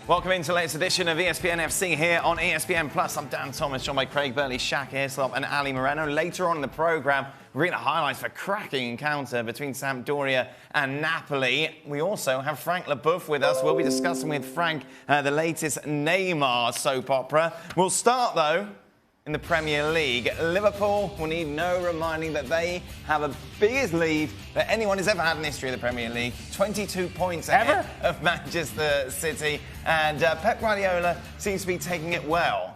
Welcome into the latest edition of ESPN FC here on ESPN Plus. I'm Dan Thomas, joined by Craig Burley, Shaka Hislop and Ali Moreno. Later on in the programme, we're going to highlight a cracking encounter between Sampdoria and Napoli. We also have Frank Leboeuf with us. We'll be discussing with Frank the latest Neymar soap opera. We'll start, though, in the Premier League. Liverpool will need no reminding that they have the biggest lead that anyone has ever had in the history of the Premier League. 22 points ahead of Manchester City. And Pep Guardiola seems to be taking it well.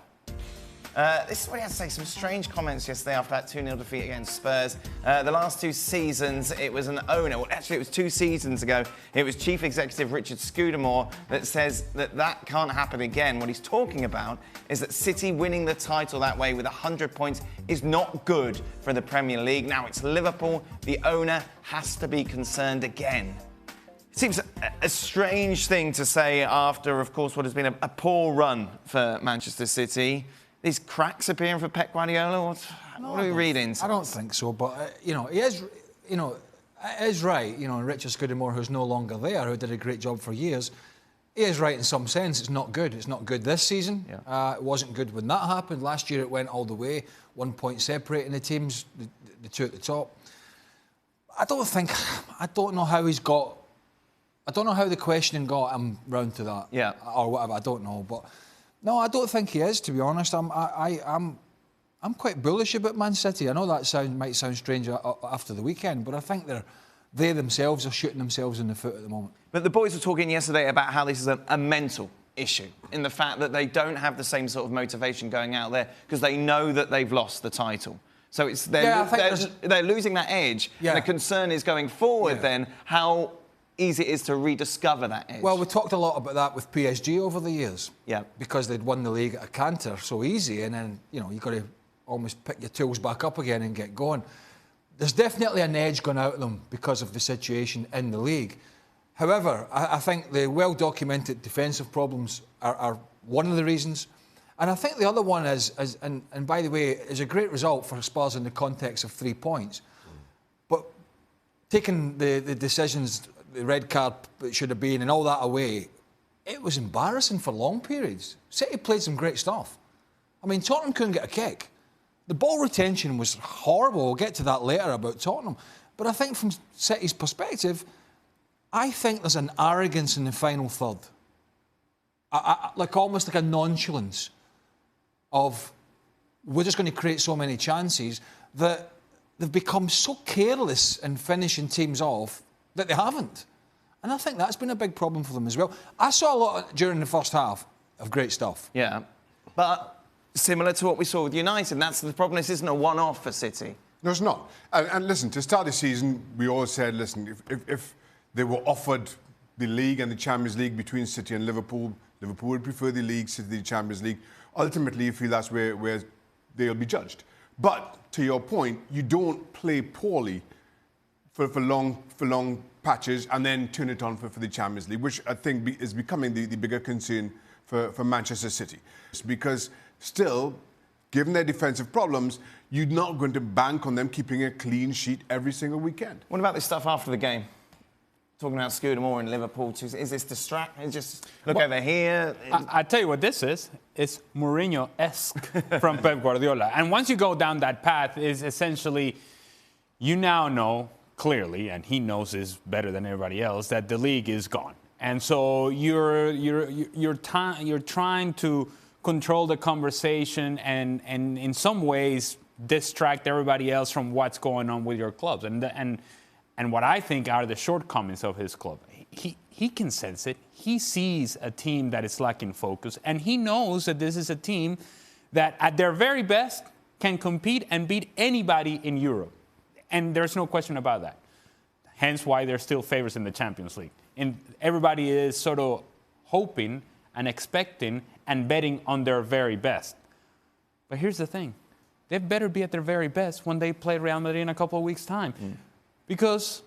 This is what he had to say. Some strange comments yesterday after that 2-0 defeat against Spurs. The last 2 seasons, it was an owner. Well, actually, it was 2 seasons ago. It was Chief Executive Richard Scudamore that says that can't happen again. What he's talking about is that City winning the title that way with 100 points is not good for the Premier League. Now it's Liverpool. The owner has to be concerned again. It seems a strange thing to say after, of course, what has been a poor run for Manchester City. These cracks appearing for Pep Guardiola? What are we reading? I don't think so, but, he is, it is right. Richard Scudamore, who's no longer there, who did a great job for years, he is right in some sense. It's not good. It's not good this season. Yeah. It wasn't good when that happened. Last year it went all the way, 1 point separating the teams, the 2 at the top. I don't know how the questioning got him round to that. Yeah. Or whatever, I don't know, but... No, I don't think he is, to be honest. I'm quite bullish about Man City. I know that might sound strange after the weekend, but I think they themselves are shooting themselves in the foot at the moment. But the boys were talking yesterday about how this is a mental issue, in the fact that they don't have the same sort of motivation going out there because they know that they've lost the title. So they're losing that edge. Yeah. The concern is going forward then how easy it is to rediscover that edge. Well, we talked a lot about that with PSG over the years. Yeah. Because they'd won the league at a canter so easy, and then, you've got to almost pick your tools back up again and get going. There's definitely an edge gone out of them because of the situation in the league. However, I think the well-documented defensive problems are one of the reasons. And I think the other one is and by the way, is a great result for Spurs in the context of 3 points. But taking the decisions, the red card it should have been and all that away, it was embarrassing for long periods. City played some great stuff. I mean, Tottenham couldn't get a kick. The ball retention was horrible. We'll get to that later about Tottenham. But I think from City's perspective, I think there's an arrogance in the final third. Almost like a nonchalance of we're just going to create so many chances that they've become so careless in finishing teams off that they haven't. And I think that's been a big problem for them as well. I saw a lot during the first half of great stuff. Yeah, but similar to what we saw with United, that's the problem. This isn't a one-off for City. No, it's not. And listen, to start the season, we all said, listen, if they were offered the league and the Champions League between City and Liverpool, Liverpool would prefer the league, City the Champions League. Ultimately, you feel that's where they'll be judged. But to your point, you don't play poorly for long patches and then turn it on for the Champions League, which I think is becoming the bigger concern for Manchester City. It's because still, given their defensive problems, you're not going to bank on them keeping a clean sheet every single weekend. What about this stuff after the game? Talking about Scudamore in Liverpool, is this distracting? Just look over here. I tell you what this is. It's Mourinho-esque from Pep Guardiola. And once you go down that path, is essentially, you now know clearly, and he knows this better than everybody else, that the league is gone. And so you're trying to control the conversation and in some ways distract everybody else from what's going on with your clubs. And what I think are the shortcomings of his club. He can sense it. He sees a team that is lacking focus, and he knows that this is a team that at their very best can compete and beat anybody in Europe. And there's no question about that. Hence why they're still favorites in the Champions League. And everybody is sort of hoping and expecting and betting on their very best. But here's the thing. They better be at their very best when they play Real Madrid in a couple of weeks' time. Because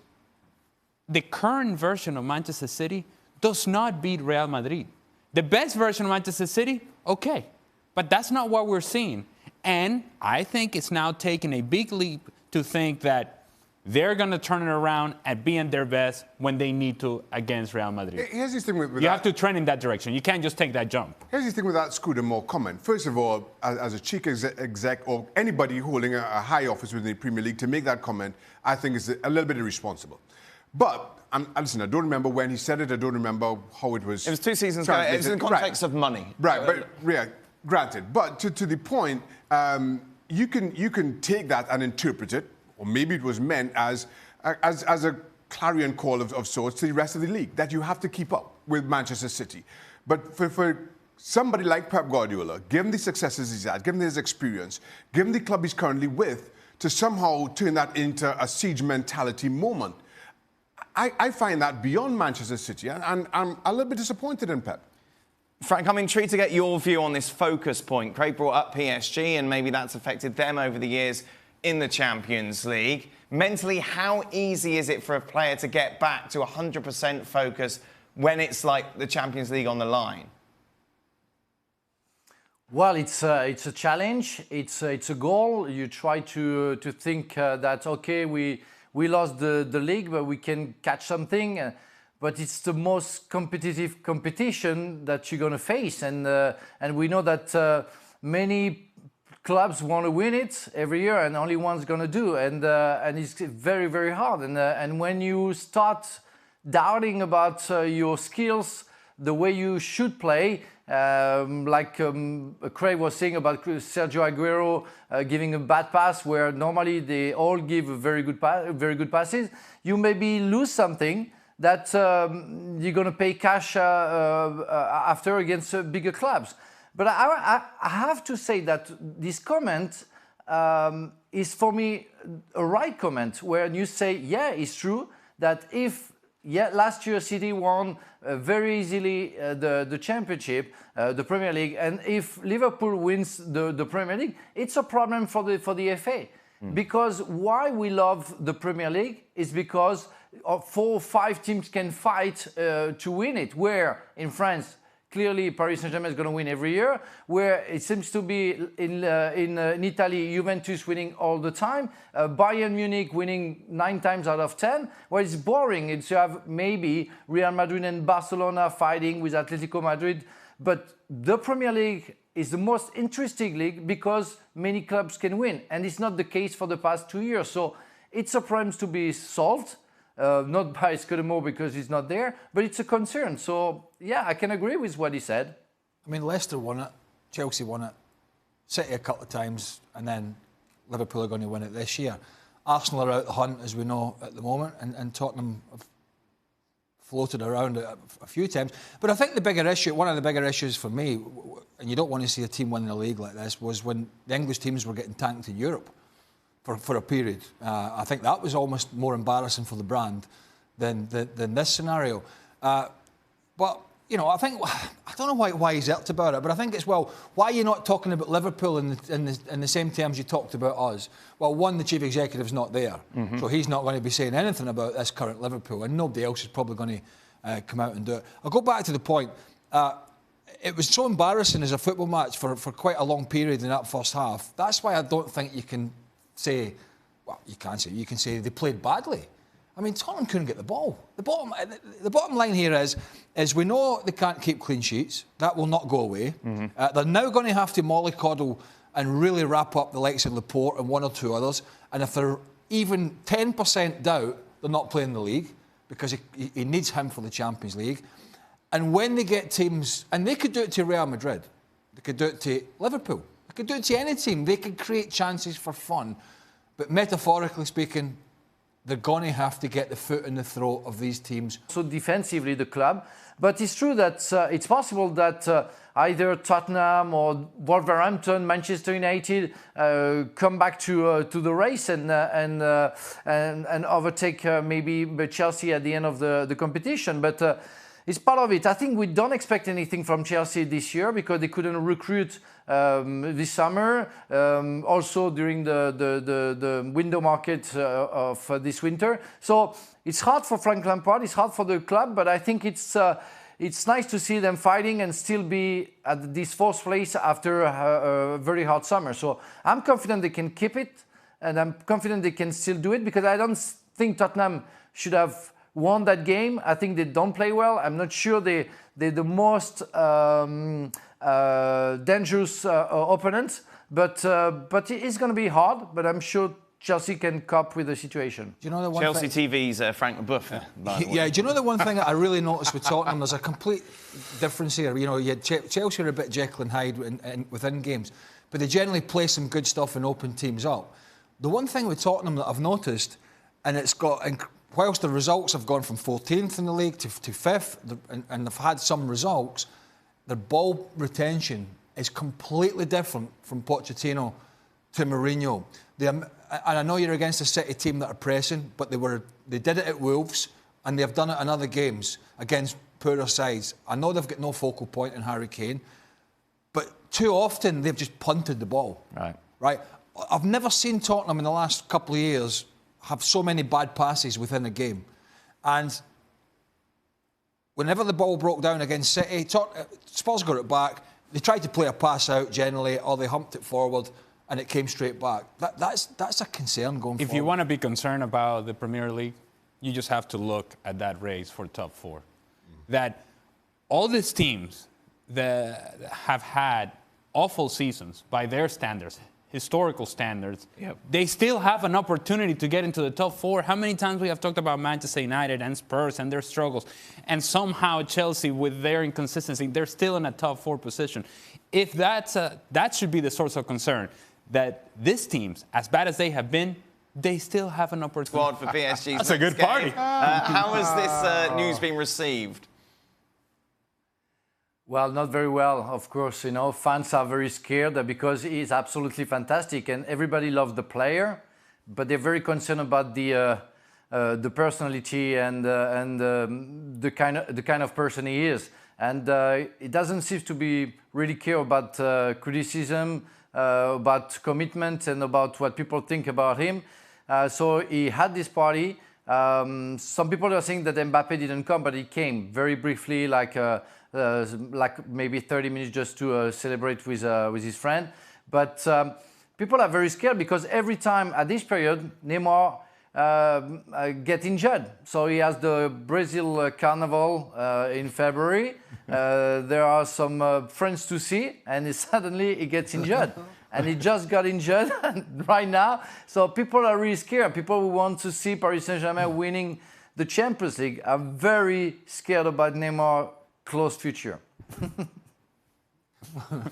the current version of Manchester City does not beat Real Madrid. The best version of Manchester City, okay. But that's not what we're seeing. And I think it's now taken a big leap to think that they're going to turn it around and be at their best when they need to against Real Madrid. Here's the thing with you that. have to trend in that direction. You can't just take that jump. Here's the thing with that Scudamore comment. First of all, as a chief exec or anybody holding a high office within the Premier League to make that comment, I think is a little bit irresponsible. But, listen, I don't remember when he said it. I don't remember how it was. It was 2 seasons ago. It was in the context of money. Right, but yeah, granted. But to the point, you can take that and interpret it, or maybe it was meant as a clarion call of sorts to the rest of the league, that you have to keep up with Manchester City. But for somebody like Pep Guardiola, given the successes he's had, given his experience, given the club he's currently with, to somehow turn that into a siege mentality moment, I find that beyond Manchester City, and I'm a little bit disappointed in Pep. Frank, I'm intrigued to get your view on this focus point. Craig brought up PSG, and maybe that's affected them over the years in the Champions League. Mentally, how easy is it for a player to get back to 100% focus when it's like the Champions League on the line? Well, it's a challenge. It's a goal. You try to think that, okay, we lost the league, but we can catch something. But it's the most competitive competition that you're going to face. And we know that many clubs want to win it every year, and only one's going to do. And it's very, very hard. And when you start doubting about your skills, the way you should play, like Craig was saying about Sergio Aguero giving a bad pass, where normally they all give very good passes, you maybe lose something that you're going to pay cash after against bigger clubs. But I have to say that this comment is for me a right comment, where you say, yeah, it's true that if last year City won very easily the Championship, the Premier League, and if Liverpool wins the Premier League, it's a problem for the FA. Because why we love the Premier League is because 4 or 5 teams can fight to win it, where in France, clearly, Paris Saint-Germain is going to win every year, where it seems to be in Italy, Juventus winning all the time, Bayern Munich winning 9 times out of 10, where it's boring. It's you have maybe Real Madrid and Barcelona fighting with Atletico Madrid, but the Premier League is the most interesting league because many clubs can win, and it's not the case for the past 2 years. So it's a problem to be solved. Not by Scudamore because he's not there, but it's a concern. So, yeah, I can agree with what he said. I mean, Leicester won it, Chelsea won it, City a couple of times, and then Liverpool are going to win it this year. Arsenal are out the hunt, as we know, at the moment, and Tottenham have floated around it a few times. But I think the bigger issue, one of the bigger issues for me, and you don't want to see a team winning a league like this, was when the English teams were getting tanked in Europe. For a period. I think that was almost more embarrassing for the brand than this scenario. But, you know, I don't know why he's irked about it, but I think it's, well, why are you not talking about Liverpool in the same terms you talked about us? Well, one, the chief executive's not there, so he's not going to be saying anything about this current Liverpool, and nobody else is probably going to come out and do it. I'll go back to the point. It was so embarrassing as a football match for quite a long period in that first half. That's why I don't think you can say, well, you can say they played badly. I mean, Tottenham couldn't get the ball. The bottom line here is we know they can't keep clean sheets. That will not go away. They're now going to have to mollycoddle and really wrap up the likes of Laporte and 1 or 2 others. And if they're even 10% doubt, they're not playing the league because he needs him for the Champions League. And when they get teams, and they could do it to Real Madrid, they could do it to Liverpool, they could do it to any team. They could create chances for fun. But metaphorically speaking, they're going to have to get the foot in the throat of these teams. So defensively, the club. But it's true that it's possible that either Tottenham or Wolverhampton, Manchester United come back to the race and overtake maybe Chelsea at the end of the competition. But it's part of it. I think we don't expect anything from Chelsea this year because they couldn't recruit this summer. Also during the window market of this winter. So it's hard for Frank Lampard. It's hard for the club. But I think it's nice to see them fighting and still be at this 4th place after a very hot summer. So I'm confident they can keep it. and I'm confident they can still do it because I don't think Tottenham should have won that game. I think they don't play well. I'm not sure they're the most dangerous opponent, but it's going to be hard. But I'm sure Chelsea can cope with the situation. Do you know the one Chelsea TV's Frank LaBeouf. Yeah, do you know the one thing that I really noticed with Tottenham? There's a complete difference here. You know, Chelsea are a bit Jekyll and Hyde within games, but they generally play some good stuff and open teams up. The one thing with Tottenham that I've noticed, and it's got, whilst the results have gone from 14th in the league to 5th, and they've had some results, their ball retention is completely different from Pochettino to Mourinho. And I know you're against a City team that are pressing, but they did it at Wolves, and they've done it in other games against poorer sides. I know they've got no focal point in Harry Kane, but too often they've just punted the ball. Right. I've never seen Tottenham in the last couple of years have so many bad passes within a game. And whenever the ball broke down against City, Spurs got it back. They tried to play a pass out generally, or they humped it forward, and it came straight back. That's a concern going forward. If you want to be concerned about the Premier League, you just have to look at that race for top 4. That all these teams that have had awful seasons by their standards, historical standards, they still have an opportunity to get into the top 4. How many times we have talked about Manchester United and Spurs and their struggles, and somehow Chelsea with their inconsistency, they're still in a top 4 position. If that should be the source of concern, that these teams, as bad as they have been, they still have an opportunity. Squad for PSG. That's a good party. How has this news been received? Well, not very well, of course. You know, fans are very scared because he is absolutely fantastic, and everybody loves the player, but they're very concerned about the personality and the kind of person he is. And it doesn't seem to be really care about criticism, about commitment, and about what people think about him. So he had this party. Some people are saying that Mbappe didn't come, but he came very briefly, like maybe 30 minutes just to celebrate with his friend. But people are very scared because every time at this period, Neymar get injured. So he has the Brazil Carnival in February. There are some friends to see, and suddenly he gets injured. And he just got injured right now. So people are really scared. People who want to see Paris Saint-Germain winning the Champions League are very scared about Neymar's close future.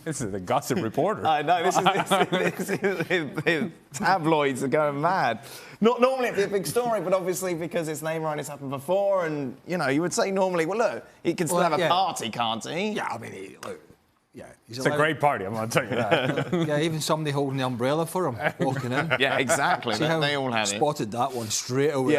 This is the gossip reporter. I know, the tabloids are going mad. Not normally it'd be a big story, but obviously because it's Neymar and it's happened before, and, you know, you would say normally, well, look, he can still have a party, can't he? Yeah, I mean, look. Yeah, it's a great party, I'm going to tell you that. Yeah, even somebody holding the umbrella for him, walking in. Yeah, exactly. See how they all had spotted that one straight away.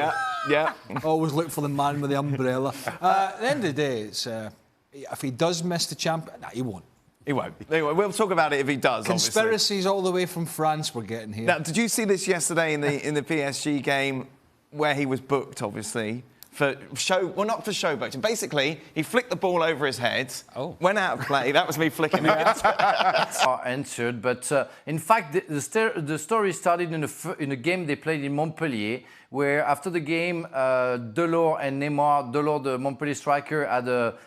Yeah. Always look for the man with the umbrella. At the end of the day, it's, if he does miss the champion, he won't. He won't. Anyway, we'll talk about it if he does. Conspiracies all the way from France we're getting here. Now, did you see this yesterday in the PSG game where he was booked, obviously? For not for showboating. Basically, he flicked the ball over his head, went out of play. That was me flicking it. Answered, but in fact, the story started in a game they played in Montpellier, where after the game, Delors and Neymar, Delors, the Montpellier striker,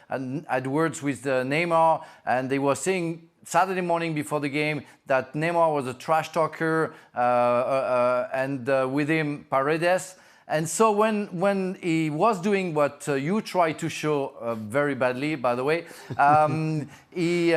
had words with Neymar, and they were saying Saturday morning before the game that Neymar was a trash talker, and with him Paredes. And so when he was doing what you try to show very badly, by the way, he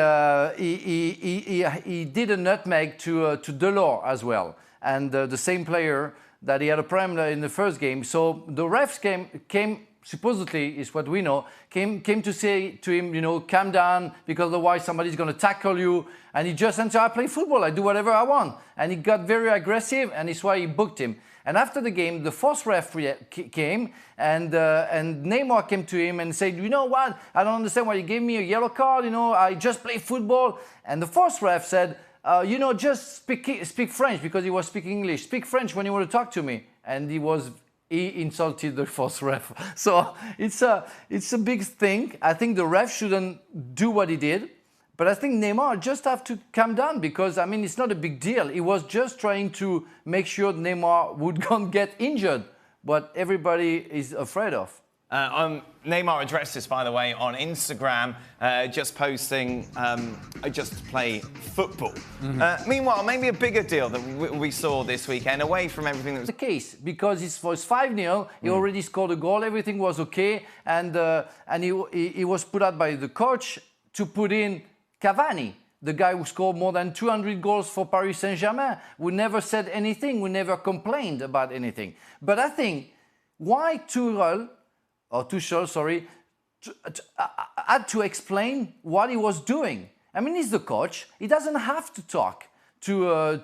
did a nutmeg to Delors as well, and the same player that he had a problem in the first game. So the refs came supposedly, is what we know, came to say to him, you know, calm down, because otherwise somebody's going to tackle you. And he just answered, I play football, I do whatever I want. And he got very aggressive, and it's why he booked him. And after the game, the fourth referee came, and Neymar came to him and said, you know what, I don't understand why you gave me a yellow card, you know, I just play football. And the fourth ref said, you know, just speak French, because he was speaking English. Speak French when you want to talk to me. And he insulted the fourth ref. So it's a big thing. I think the ref shouldn't do what he did. But I think Neymar just have to calm down because, I mean, it's not a big deal. He was just trying to make sure Neymar would not get injured, what everybody is afraid of. Neymar addressed this, by the way, on Instagram, just posting, I just play football. Meanwhile, maybe a bigger deal that we saw this weekend, away from everything that was The case, because it was 5-0, he already scored a goal, everything was okay, and he was put out by the coach to put in Cavani, the guy who scored more than 200 goals for Paris Saint-Germain, who never said anything, who never complained about anything. But I think why Tuchel, had to explain what he was doing. I mean, he's the coach. He doesn't have to talk to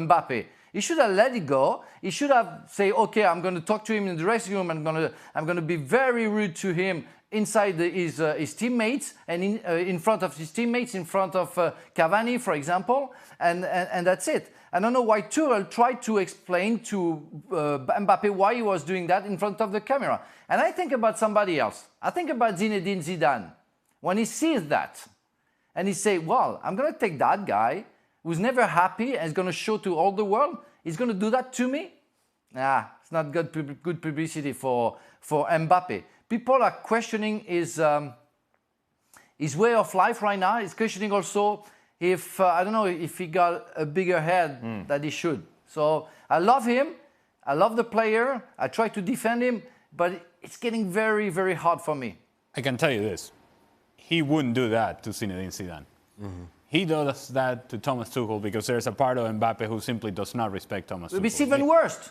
Mbappe. He should have let it go. He should have said, okay, I'm going to talk to him in the dressing room. I'm going to be very rude to him inside his teammates and in front of his teammates, in front of Cavani, for example, and that's it. I don't know why Tuchel tried to explain to Mbappe why he was doing that in front of the camera. And I think about somebody else. I think about Zinedine Zidane. When he sees that, and he says, well, I'm going to take that guy who's never happy and is going to show to all the world, he's going to do that to me? Nah, it's not good publicity for Mbappe. People are questioning his way of life right now. He's questioning also if, I don't know, if he got a bigger head than he should. So I love him. I love the player. I try to defend him, but it's getting very, very hard for me. I can tell you this. He wouldn't do that to Zinedine Zidane. He does that to Thomas Tuchel because there's a part of Mbappe who simply does not respect Thomas Tuchel. It's even worse.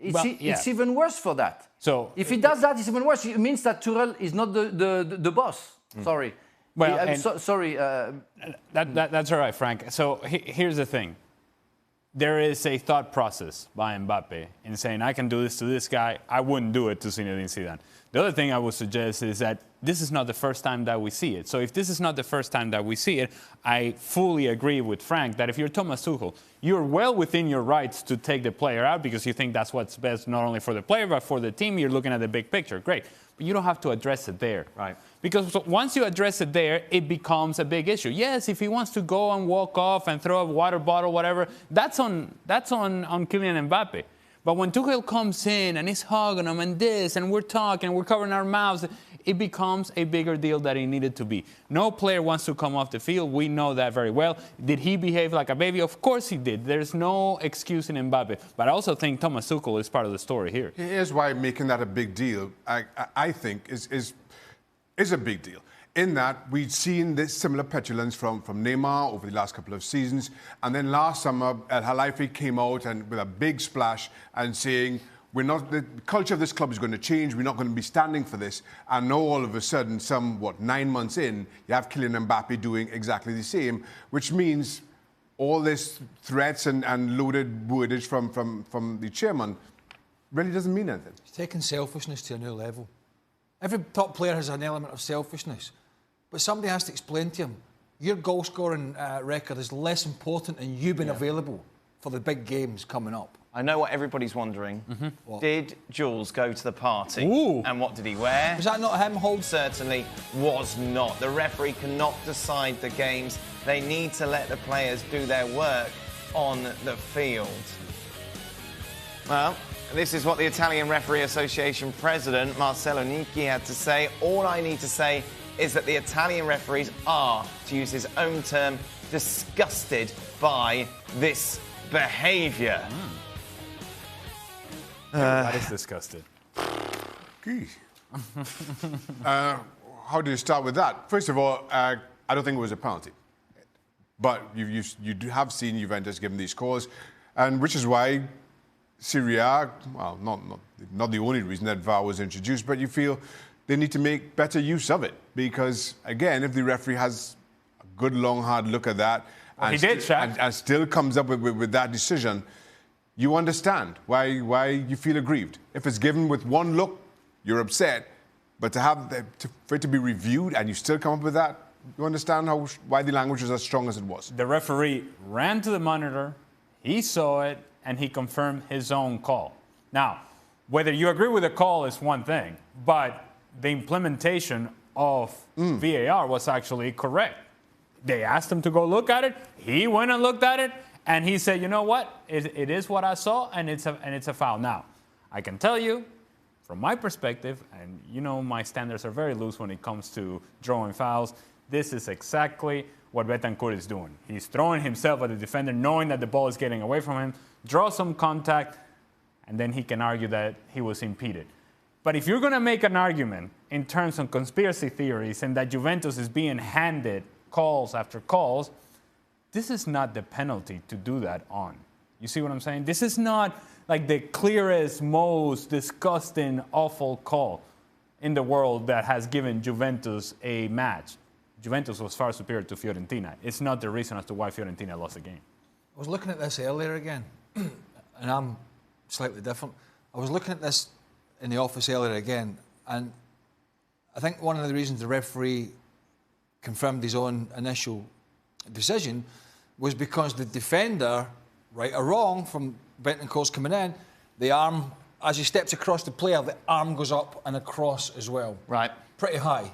It's even worse for that. So if he does that, it's even worse. It means that Tuchel is not the boss. Sorry. Well, sorry. That's all right, Frank. So here's the thing. There is a thought process by Mbappe in saying, I can do this to this guy. I wouldn't do it to Zinedine Zidane. The other thing I would suggest is that this is not the first time that we see it. So if this is not the first time that we see it, I fully agree with Frank that if you're Thomas Tuchel, you're well within your rights to take the player out because you think that's what's best not only for the player but for the team. You're looking at the big picture. Great. But you don't have to address it there. Right. Because once you address it there, it becomes a big issue. Yes, if he wants to go and walk off and throw a water bottle, whatever, that's on Kylian Mbappe. But when Tuchel comes in and he's hugging him and this, and we're talking, we're covering our mouths, it becomes a bigger deal than it needed to be. No player wants to come off the field. We know that very well. Did he behave like a baby? Of course he did. There's no excuse in Mbappe. But I also think Thomas Tuchel is part of the story here. Here's why making that a big deal, I think, is a big deal. In that, we've seen this similar petulance from Neymar over the last couple of seasons. And then last summer, El Khalifi came out and with a big splash and saying, the culture of this club is going to change. We're not going to be standing for this. And now all of a sudden, 9 months in, you have Kylian Mbappe doing exactly the same, which means all this threats and loaded wordage from the chairman really doesn't mean anything. He's taking selfishness to a new level. Every top player has an element of selfishness. But somebody has to explain to him, your goal-scoring record is less important than you being available for the big games coming up. I know what everybody's wondering. Did Jules go to the party? Ooh. And what did he wear? Was that not him holding? Certainly was not. The referee cannot decide the games. They need to let the players do their work on the field. Well, this is what the Italian Referee Association president, Marcello Nicchi, had to say. All I need to say is that the Italian referees are, to use his own term, disgusted by this behaviour. That is disgusted. How do you start with that? First of all, I don't think it was a penalty. But you have seen Juventus given these calls, and which is why Serie A, well, not the only reason that VAR was introduced, but you feel they need to make better use of it. Because, again, if the referee has a good, long, hard look at that, well, and still comes up with that decision, you understand why you feel aggrieved. If it's given with one look, you're upset. But for it to be reviewed and you still come up with that, you understand why the language was as strong as it was. The referee ran to the monitor, he saw it, and he confirmed his own call. Now, whether you agree with the call is one thing, but the implementation of VAR was actually correct. They asked him to go look at it. He went and looked at it, and he said, you know what? It is what I saw, and it's a foul. Now, I can tell you, from my perspective, and you know my standards are very loose when it comes to drawing fouls, this is exactly what Betancourt is doing. He's throwing himself at the defender, knowing that the ball is getting away from him, draw some contact, and then he can argue that he was impeded. But if you're going to make an argument in terms of conspiracy theories and that Juventus is being handed calls after calls, this is not the penalty to do that on. You see what I'm saying? This is not like the clearest, most disgusting, awful call in the world that has given Juventus a match. Juventus was far superior to Fiorentina. It's not the reason as to why Fiorentina lost the game. I was looking at this earlier again, and I'm slightly different. I was looking at this in the office earlier again, and I think one of the reasons the referee confirmed his own initial decision was because the defender, right or wrong, from Betancourt's coming in, the arm, as he steps across the player, the arm goes up and across as well. Right. Pretty high.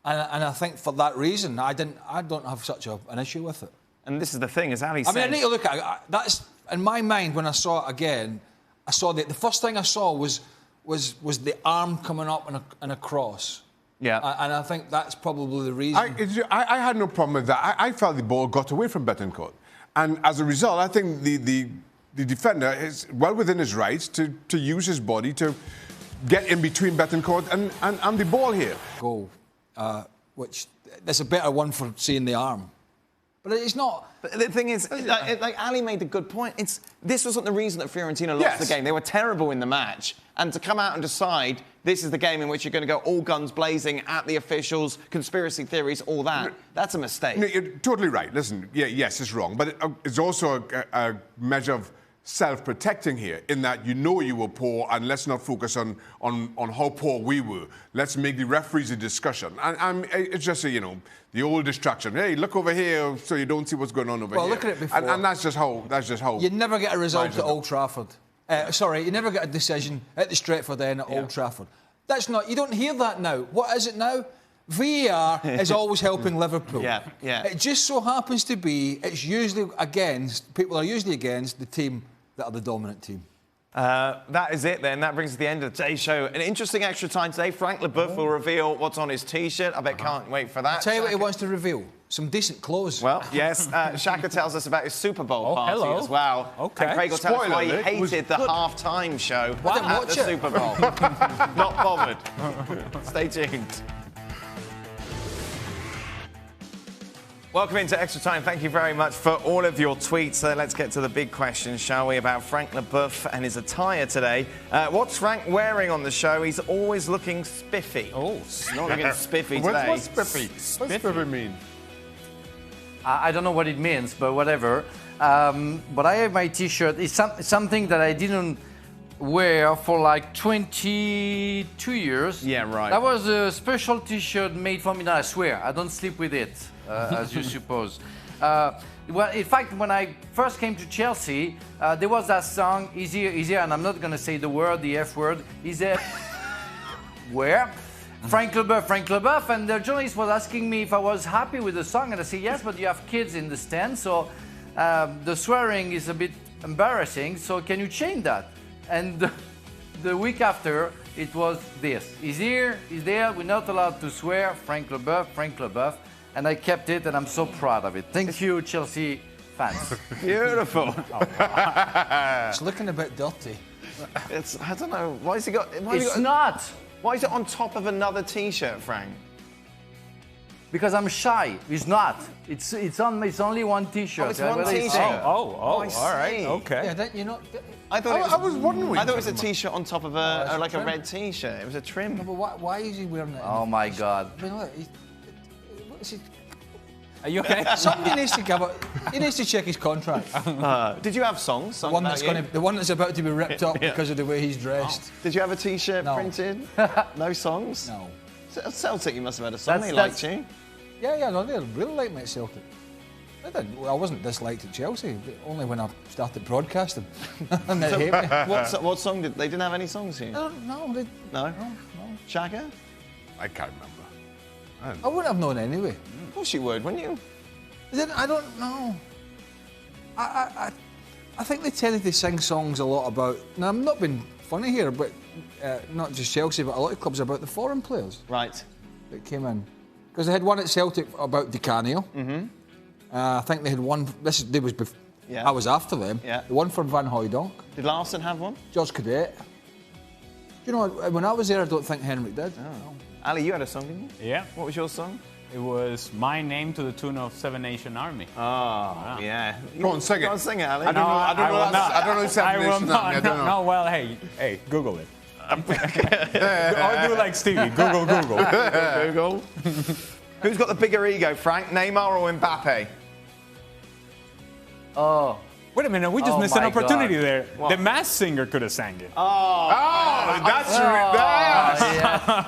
And I think for that reason, I don't have such an issue with it. And this is the thing, as Ali said... I mean, I need to look at it. That's, in my mind, when I saw it again, I saw the first thing I saw was the arm coming up and across. Yeah. And I think that's probably the reason. I had no problem with that. I felt the ball got away from Betancourt. And as a result, I think the defender is well within his rights to use his body to get in between Betancourt and the ball here. Goal, which there's a better one for seeing the arm. But it's not. But the thing is, like Ali made a good point. This wasn't the reason that Fiorentina lost the game. They were terrible in the match. And to come out and decide this is the game in which you're going to go all guns blazing at the officials, conspiracy theories, all that, that's a mistake. No, you're totally right. Listen, yes, it's wrong. But it's also a measure of self-protecting here, in that you know you were poor, and let's not focus on how poor we were. Let's make the referees a discussion. And it's just the old distraction. Hey, look over here, so you don't see what's going on over here. Well, look at it before. And that's just how. You never get a result at Old Trafford. You never get a decision at the Stretford end at Old Trafford. That's not. You don't hear that now. What is it now? VAR is always helping Liverpool. Yeah. It just so happens to be it's usually against people are usually against the team that are the dominant team. That is it then. That brings us to the end of today's show. An interesting extra time today. Frank Leboeuf will reveal what's on his T-shirt. I bet can't wait for that. I'll tell you what he wants to reveal. Some decent clothes. Well, yes. Shaka tells us about his Super Bowl party as well. Okay. And Craig will tell us why he hated the half-time show at the Super Bowl. Not bothered. Stay tuned. Welcome into Extra Time. Thank you very much for all of your tweets. Let's get to the big question, shall we, about Frank Leboeuf and his attire today. What's Frank wearing on the show? He's always looking spiffy. Oh, not looking spiffy today. What's spiffy? What's spiffy mean? I don't know what it means, but whatever. But I have my T-shirt. It's something that I didn't wear for like 22 years. Yeah, right. That was a special T-shirt made for me. No, I swear, I don't sleep with it, as you suppose. Well, in fact, when I first came to Chelsea, there was that song, Easier, Easier, and I'm not going to say the word, the F word. Easier. Where? Frank Leboeuf, and the journalist was asking me if I was happy with the song, and I said yes, but you have kids in the stand, so the swearing is a bit embarrassing, so can you change that? And the week after, it was this. He's here, he's there, we're not allowed to swear, Frank Leboeuf, and I kept it, and I'm so proud of it. Thank you, Chelsea fans. Beautiful. It's looking a bit dirty. I don't know. Why has he got... Not. Why is it on top of another T-shirt, Frank? Because I'm shy. It's not. It's only one T-shirt. Oh, it's one T-shirt. All right. Okay. Yeah, you know. I thought it was a T-shirt on top of a red T-shirt. It was a trim. No, but why is he wearing it? Oh my God. I mean, look, what is he? Are you okay? Somebody needs to give it. He needs to check his contract. Did you have songs? The one that's about to be ripped up because of the way he's dressed. Did you have a T-shirt No. printed? No songs? No. Celtic, you must have had a song. They liked you. Yeah, no, they really liked me at Celtic. I didn't. Well, I wasn't disliked at Chelsea. Only when I started broadcasting, and they hate me. What song did they? Didn't have any songs here. No. No. Shaka? I can't remember. I wouldn't have known anyway. Of course you would, wouldn't you? I don't know. I think they tended to sing songs a lot about. Now, I'm not being funny here, but not just Chelsea, but a lot of clubs about the foreign players Right. that came in. Because they had one at Celtic about Di Canio. Mm-hmm. I think they had one. Yeah. I was after them. Yeah. The one from Van Hooijdonk. Did Larson have one? George Cadet. You know, when I was there, I don't think Henrik did. Oh. Ali, you had a song, didn't you? Yeah. What was your song? It was My Name to the tune of Seven Nation Army. Oh, yeah. Go on, sing it. Go on, sing it, Ali. I don't know. I don't know. I will not. No, well, hey, Google it. Or do like Stevie, Google. Google. Who's got the bigger ego, Frank? Neymar or Mbappe? Oh. Wait a minute, we just Oh missed an my opportunity God. there. What? The Masked Singer could have sang it. That's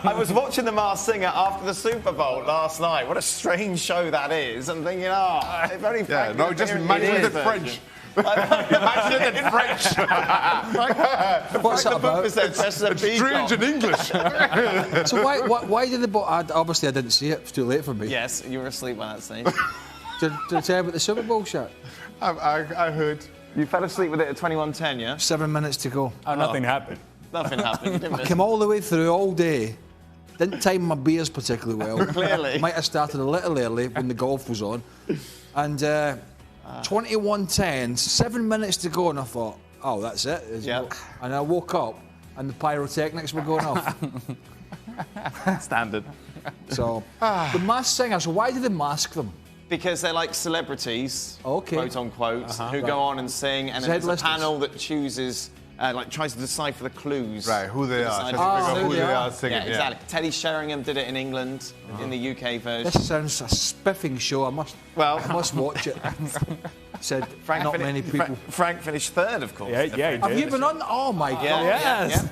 I was watching The Masked Singer after the Super Bowl last night. What a strange show that is. I'm thinking, if only Frank No, could just hear it imagine in it his in French. Imagine it in French. What's that about? Strange in English. So why did they? Obviously, I didn't see it. It's too late for me. Yes, you were asleep by that stage. Did I tell you about the Super Bowl shot? I heard. You fell asleep with it at 21:10, yeah? 7 minutes to go. Oh, nothing happened. Nothing happened. You didn't miss Came all the way through all day. Didn't time my beers particularly well. Clearly. Might have started a little early when the golf was on. And 21:10, 7 minutes to go, and I thought, oh, that's it. Yep. And I woke up, and the pyrotechnics were going off. Standard. So the Masked Singer. So why did they mask them? Because they're like celebrities, Okay. quote unquote, who go on and sing, and then there's a Z-listers. panel that chooses, tries to decipher the clues. Right, who they are. Decide Trying to who figure out who they they are. are singing. Yeah, exactly. Teddy Sheringham did it in England, in the UK version. This sounds a spiffing show. I must watch it. Said not many people. Frank finished third, of course. Yeah, he did. Have you been on? Oh my God! Yes.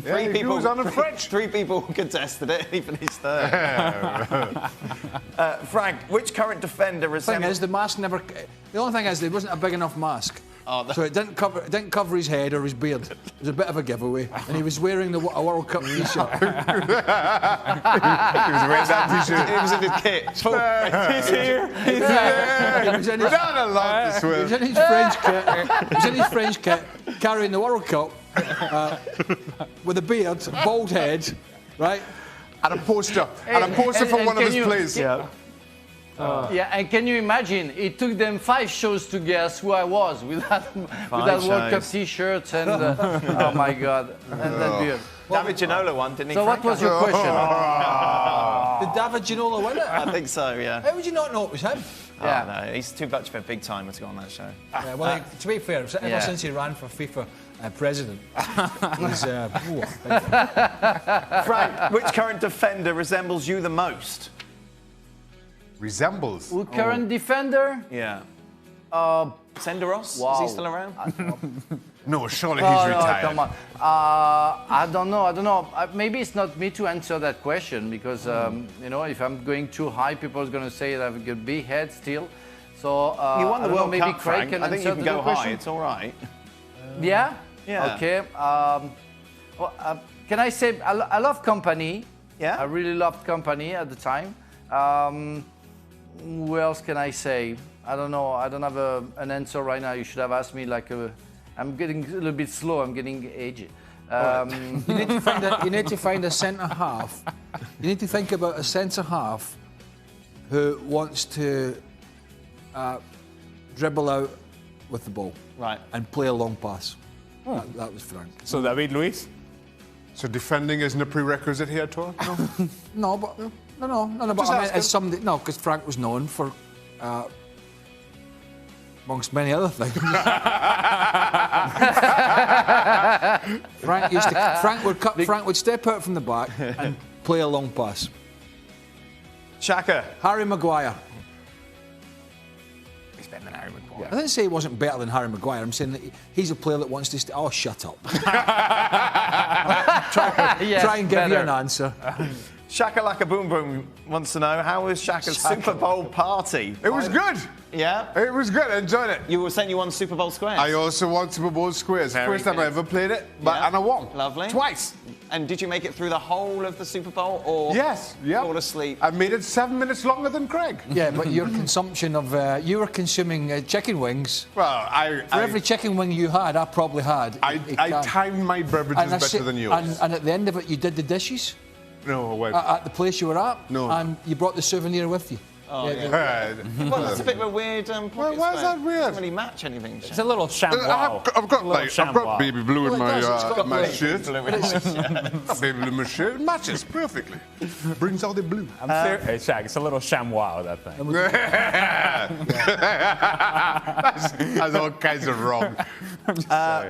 Three he people was on the French. Three people contested it. He finished third. Frank, which current defender The thing resembles? is, the mask never. The only thing is, there wasn't a big enough mask. So it didn't cover his head or his beard. It was a bit of a giveaway, and he was wearing a World Cup T-shirt. He was wearing that T-shirt. It was in his kit. He's here. He was in his, Not allowed to he swear. was in his French kit. He was in his French kit, carrying the World Cup with a beard, bald head, right? And a poster. And a poster for one of his plays. Yeah, and can you imagine? It took them 5 shows to guess who I was with that World Cup T-shirt and oh my God, and that beard. David Ginola won, didn't he? So what Frank? was your question? Did David Ginola win it? I think so, yeah. How would you not know it was him? Yeah. Oh, no, he's too much of a big timer to go on that show. Yeah, well, to be fair, ever Yeah. since he ran for FIFA president, he's Frank, which current defender resembles you the most? Resembles. Who current defender? Yeah. Senderos? Wow. Is he still around? No, surely Oh, he's no, retired. come on. I don't know. Maybe it's not me to answer that question because, if I'm going too high, people are going to say that I've got a big head still. So You won the I don't know, World maybe Cup, Craig Frank. can I think you answer can the go high. question. It's all right. Yeah? Yeah. Okay. Can I say I love company? Yeah? I really loved company at the time. Who else can I say? I don't know. I don't have an answer right now. You should have asked me I'm getting a little bit slow. I'm getting aged. You need to find a centre half. You need to think about a centre half who wants to dribble out with the ball, Right. and play a long pass. That was Frank. So David Luiz? So defending isn't a prerequisite here at all? No? No, but no. But Just I mean, asking. as somebody, no, because Frank was known for, amongst many other things. Frank would step out from the back and play a long pass. Shaka. Harry Maguire. He's better than Harry Maguire. I didn't say he wasn't better than Harry Maguire. I'm saying that he's a player that wants to. Oh, shut up! Try and give you an answer. Shaka Laka Boom Boom wants to know, how was Shaka's Super Bowl party? It was good. Yeah? It was good. I enjoyed it. You were saying you won Super Bowl squares? I also won Super Bowl squares. Very First time I good. ever played it, Yeah. and I won. Lovely. Twice. And did you make it through the whole of the Super Bowl, or Yes, yeah. fall asleep? I made it 7 minutes longer than Craig. Yeah, but your consumption of you were consuming chicken wings. Well, For every chicken wing you had, I probably had. I timed my beverages better than yours. And at the end of it, you did the dishes No, wait. at the place you were at. No. And you brought the souvenir with you. Oh, yeah. Well, that's a bit of a weird pocket Why is square. that weird? Doesn't really match anything. It's a little chamois. I've got Little chamois. baby blue in Well, it does, it's got my blue. shirt. Blue in his shirt. Baby blue in my shirt. It matches perfectly. Brings out the blue. Hey, Shaq, it's a little chamois, that thing. That's all kinds of wrong.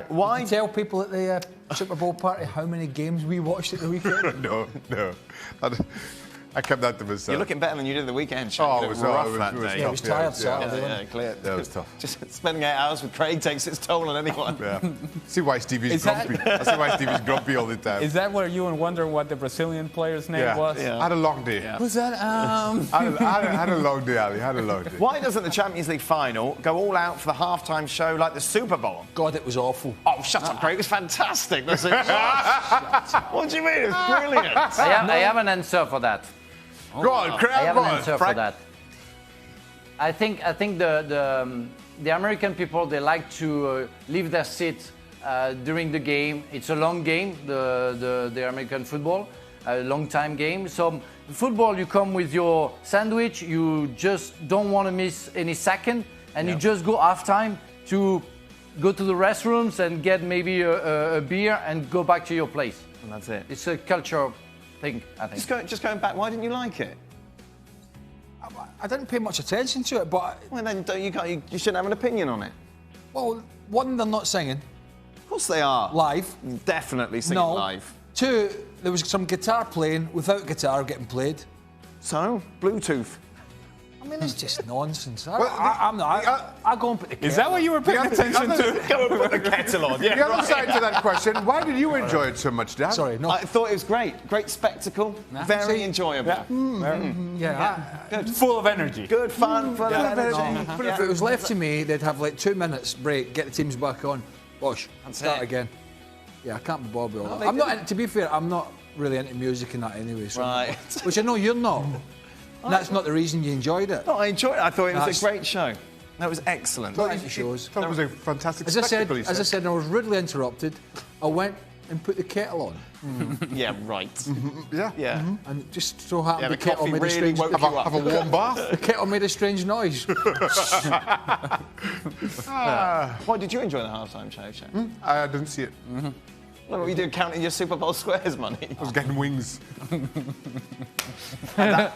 Why? Tell people at the Super Bowl party how many games we watched at the weekend. No. I kept that to myself. You're looking better than you did the weekend, Shaq. Oh, You it was looked rough it that was day. tough, Yeah, he was tired, yeah. Saturday. Yeah, clear. That was tough. Just spending 8 hours with Craig takes its toll on anyone. Yeah. See why Stevie's Is that- grumpy. I see why Stevie's grumpy all the time. Is that where you were wondering what the Brazilian player's name was? Yeah. I had a long day. Who's that? I had a long day, Ali. I had a long day. Why doesn't the Champions League final go all out for the halftime show like the Super Bowl? God, it was awful. Oh, shut up, Craig. It was fantastic. That's it. What do you mean? It's brilliant. I have an answer for that. Go on, Craig. I have go an on, answer for Frank. that. I think the American people, they like to leave their seat during the game. It's a long game, the American football, a long time game. So football, you come with your sandwich, you just don't want to miss any second, and you just go half time to go to the restrooms and get maybe a beer and go back to your place. And that's it. It's a cultural thing, I think. Just going back, why didn't you like it? I didn't pay much attention to it, but Well, then you shouldn't have an opinion on it. well, one, they're not singing Of course they are. live. Definitely singing No. live. Two, there was some guitar playing without guitar getting played. So, Bluetooth. I mean, it's just nonsense. I'm not. I go and put the Is kettle that what you were paying attention to? Go and put the kettle on. Yeah, The other side to that question, why did you enjoy it so much, Dad? Sorry, no. I thought it was great. Great spectacle. Very See? enjoyable. Yeah. Full of energy. Good fun. Full of energy. But if it was left to me, they'd have like 2 minutes break, get the teams back on, wash, and start it. again. Yeah, I can't be bothered with all they that. I'm not. didn't. To be fair, I'm not really into music and that anyway. So Right. Which I know you're not. And that's not the reason you enjoyed it. No, I enjoyed it. I thought it was That's- a great show. That was excellent. Brilliant shows. Thought it was a fantastic As I spectacle, he said, I was rudely interrupted. I went and put the kettle on, Yeah, right. Yeah. Yeah. and just so happened Yeah, the the kettle coffee made a really strange. woke Have you a, up. have a warm bath. The kettle made a strange noise. Why did you enjoy the halftime show, Shaq? I didn't see it. What were you doing counting your Super Bowl squares money? I was getting wings. And